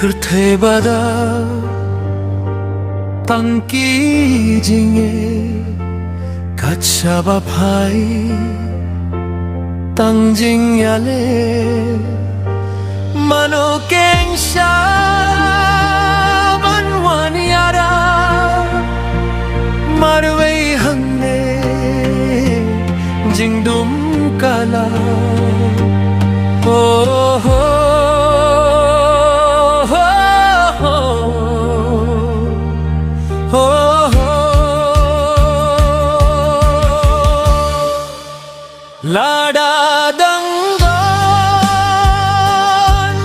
Pertebada tangki jinge kachaba bhai tangjing yale mano kengsha manwaniara marwei hangne jingdum kala oh Lada dangdon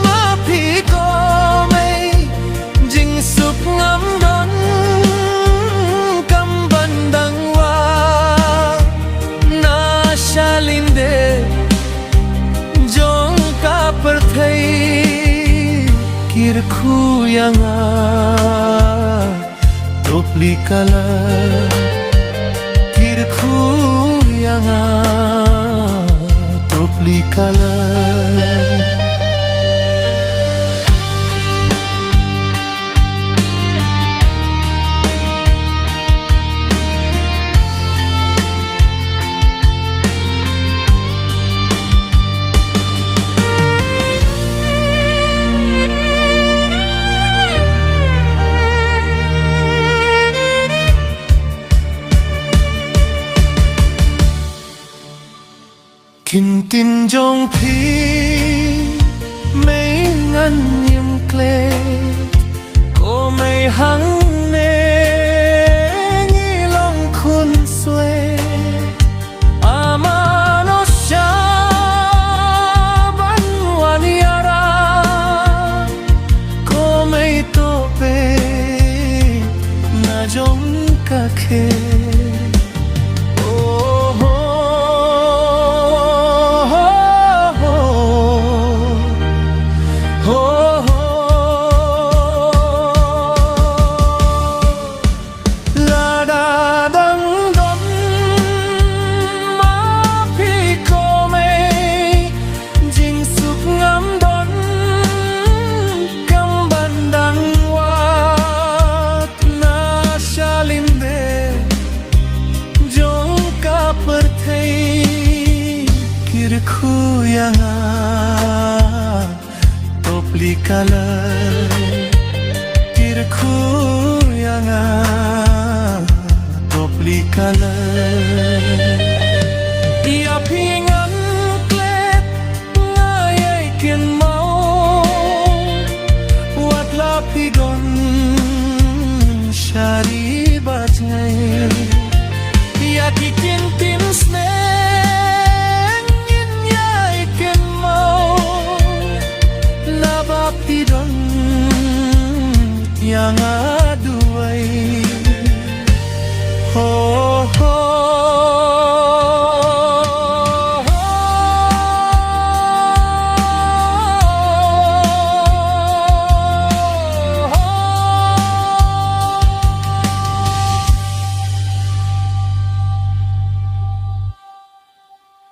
mapi ko may jing sup ngam don kam bandang wa na shalinde jong ka perthai kir khu yanga topli kala kir khu yanga topli kala Kinh tin trong phi mấy ngăn niềm kle cô mây hăng nê nghi lòng khôn xuê amano sha ban waniara cô mây to pe na jong ka khe Ku yanga topli kala kirku yanga topli kala ia pingan klet ngayai kin mau wat la pigon shari batngai ia kikin tin sne yang